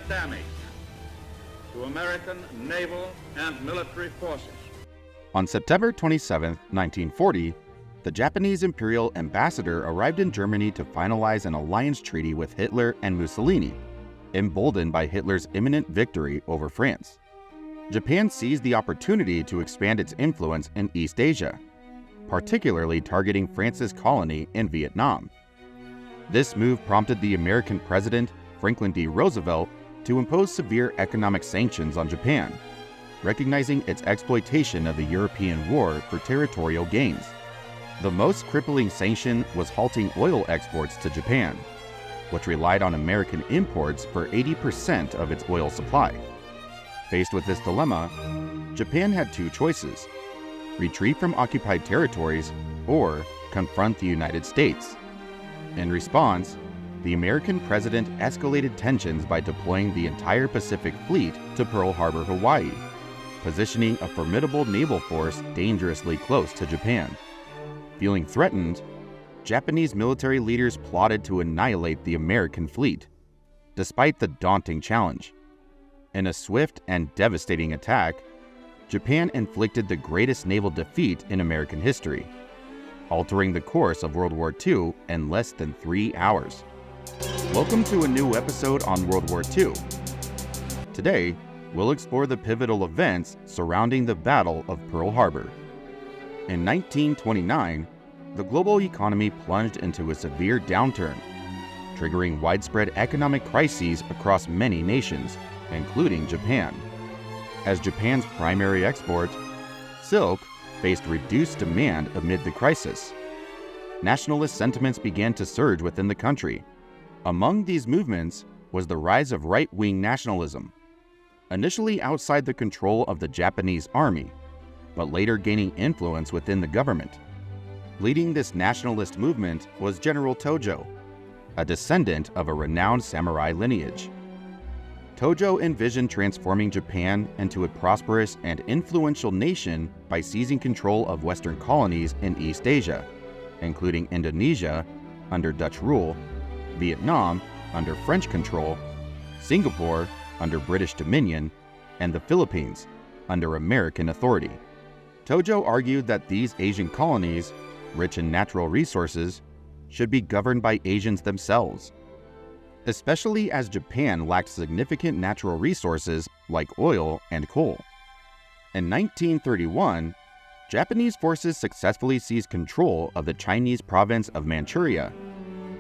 damage to American naval and military forces. On September 27, 1940, the Japanese Imperial Ambassador arrived in Germany to finalize an alliance treaty with Hitler and Mussolini, emboldened by Hitler's imminent victory over France. Japan seized the opportunity to expand its influence in East Asia, particularly targeting France's colony in Vietnam. This move prompted the American President, Franklin D. Roosevelt, to impose severe economic sanctions on Japan, recognizing its exploitation of the European war for territorial gains. The most crippling sanction was halting oil exports to Japan, which relied on American imports for 80% of its oil supply. Faced with this dilemma, Japan had two choices: retreat from occupied territories or confront the United States. In response, the American president escalated tensions by deploying the entire Pacific Fleet to Pearl Harbor, Hawaii, positioning a formidable naval force dangerously close to Japan. Feeling threatened, Japanese military leaders plotted to annihilate the American fleet, despite the daunting challenge. In a swift and devastating attack, Japan inflicted the greatest naval defeat in American history, altering the course of World War II in less than 3 hours. Welcome to a new episode on World War II. Today, we'll explore the pivotal events surrounding the Battle of Pearl Harbor. In 1929, the global economy plunged into a severe downturn, triggering widespread economic crises across many nations, including Japan. As Japan's primary export, silk faced reduced demand amid the crisis. Nationalist sentiments began to surge within the country. Among these movements was the rise of right-wing nationalism, initially outside the control of the Japanese army, but later gaining influence within the government. Leading this nationalist movement was General Tojo, a descendant of a renowned samurai lineage. Tojo envisioned transforming Japan into a prosperous and influential nation by seizing control of Western colonies in East Asia, including Indonesia under Dutch rule, Vietnam under French control, Singapore under British dominion, and the Philippines under American authority. Tojo argued that these Asian colonies, rich in natural resources, should be governed by Asians themselves, especially as Japan lacked significant natural resources like oil and coal. In 1931, Japanese forces successfully seized control of the Chinese province of Manchuria,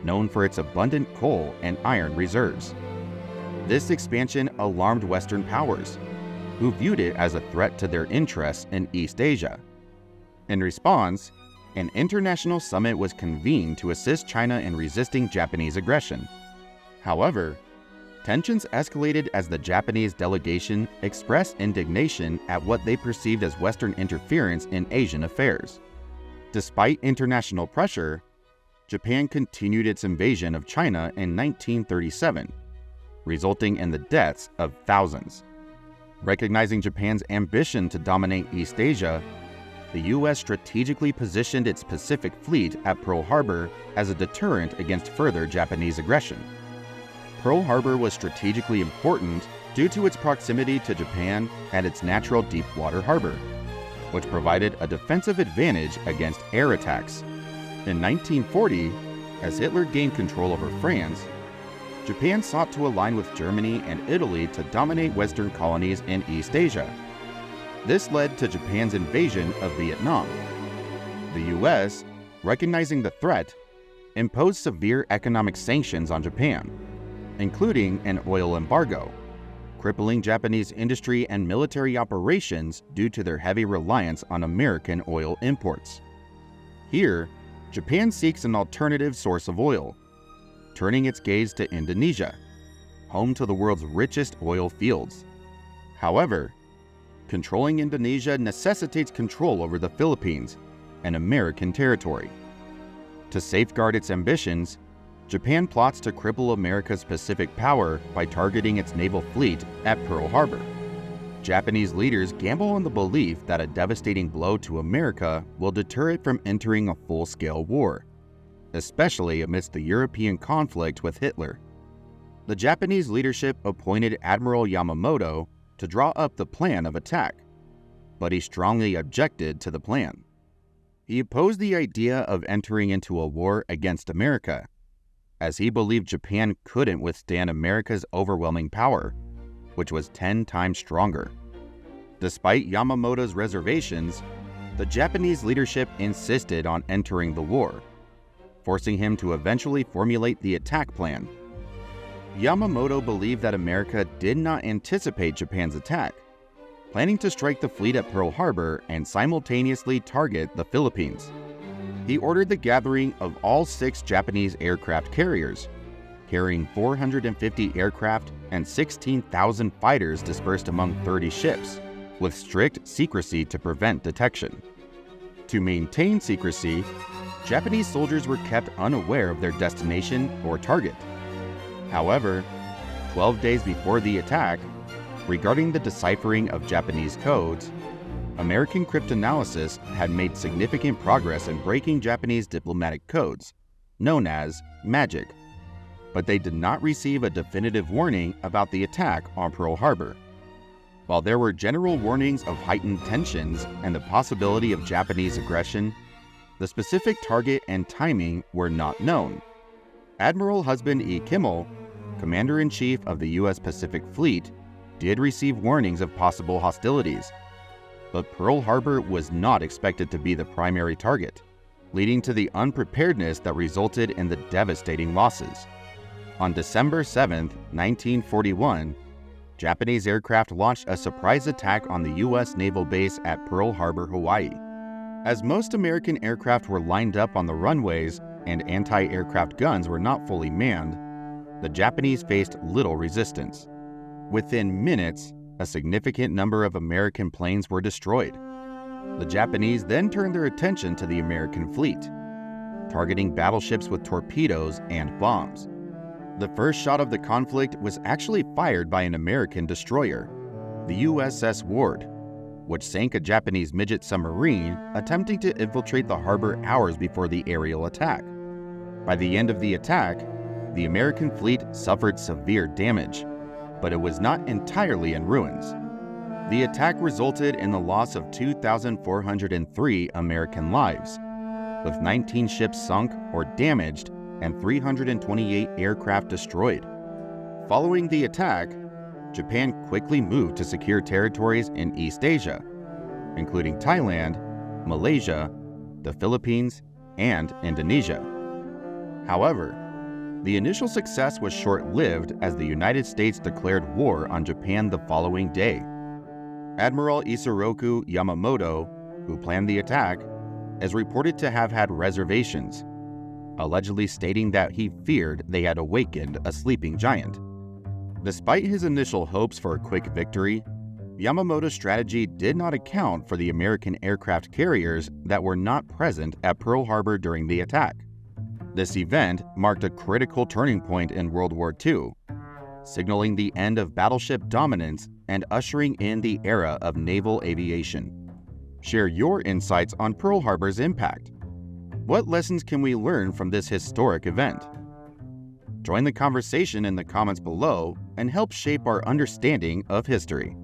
known for its abundant coal and iron reserves. This expansion alarmed Western powers, who viewed it as a threat to their interests in East Asia. In response, an international summit was convened to assist China in resisting Japanese aggression. However, tensions escalated as the Japanese delegation expressed indignation at what they perceived as Western interference in Asian affairs. Despite international pressure, Japan continued its invasion of China in 1937, resulting in the deaths of thousands. Recognizing Japan's ambition to dominate East Asia, the U.S. strategically positioned its Pacific Fleet at Pearl Harbor as a deterrent against further Japanese aggression. Pearl Harbor was strategically important due to its proximity to Japan and its natural deep-water harbor, which provided a defensive advantage against air attacks. In 1940, as Hitler gained control over France, Japan sought to align with Germany and Italy to dominate Western colonies in East Asia. This led to Japan's invasion of Vietnam. The U.S., recognizing the threat, imposed severe economic sanctions on Japan, including an oil embargo, crippling Japanese industry and military operations due to their heavy reliance on American oil imports. Here, Japan seeks an alternative source of oil, turning its gaze to Indonesia, home to the world's richest oil fields. However, controlling Indonesia necessitates control over the Philippines, an American territory. To safeguard its ambitions, Japan plots to cripple America's Pacific power by targeting its naval fleet at Pearl Harbor. Japanese leaders gamble on the belief that a devastating blow to America will deter it from entering a full-scale war, especially amidst the European conflict with Hitler. The Japanese leadership appointed Admiral Yamamoto to draw up the plan of attack, but he strongly objected to the plan. He opposed the idea of entering into a war against America, as he believed Japan couldn't withstand America's overwhelming power, which was 10 times stronger. Despite Yamamoto's reservations, the Japanese leadership insisted on entering the war, forcing him to eventually formulate the attack plan. Yamamoto believed that America did not anticipate Japan's attack, planning to strike the fleet at Pearl Harbor and simultaneously target the Philippines. He ordered the gathering of all 6 Japanese aircraft carriers, carrying 450 aircraft and 16,000 fighters dispersed among 30 ships, with strict secrecy to prevent detection. To maintain secrecy, Japanese soldiers were kept unaware of their destination or target. However, 12 days before the attack, regarding the deciphering of Japanese codes, American cryptanalysis had made significant progress in breaking Japanese diplomatic codes, known as magic, but they did not receive a definitive warning about the attack on Pearl Harbor. While there were general warnings of heightened tensions and the possibility of Japanese aggression, the specific target and timing were not known. Admiral Husband E. Kimmel, Commander-in-Chief of the U.S. Pacific Fleet, did receive warnings of possible hostilities, but Pearl Harbor was not expected to be the primary target, leading to the unpreparedness that resulted in the devastating losses. On December 7, 1941, Japanese aircraft launched a surprise attack on the U.S. naval base at Pearl Harbor, Hawaii. As most American aircraft were lined up on the runways and anti-aircraft guns were not fully manned, the Japanese faced little resistance. Within minutes, a significant number of American planes were destroyed. The Japanese then turned their attention to the American fleet, targeting battleships with torpedoes and bombs. The first shot of the conflict was actually fired by an American destroyer, the USS Ward, which sank a Japanese midget submarine attempting to infiltrate the harbor hours before the aerial attack. By the end of the attack, the American fleet suffered severe damage, but it was not entirely in ruins. The attack resulted in the loss of 2,403 American lives, with 19 ships sunk or damaged and 328 aircraft destroyed. Following the attack, Japan quickly moved to secure territories in East Asia, including Thailand, Malaysia, the Philippines, and Indonesia. However, the initial success was short-lived as the United States declared war on Japan the following day. Admiral Isoroku Yamamoto, who planned the attack, is reported to have had reservations, allegedly stating that he feared they had awakened a sleeping giant. Despite his initial hopes for a quick victory, Yamamoto's strategy did not account for the American aircraft carriers that were not present at Pearl Harbor during the attack. This event marked a critical turning point in World War II, signaling the end of battleship dominance and ushering in the era of naval aviation. Share your insights on Pearl Harbor's impact. What lessons can we learn from this historic event? Join the conversation in the comments below and help shape our understanding of history.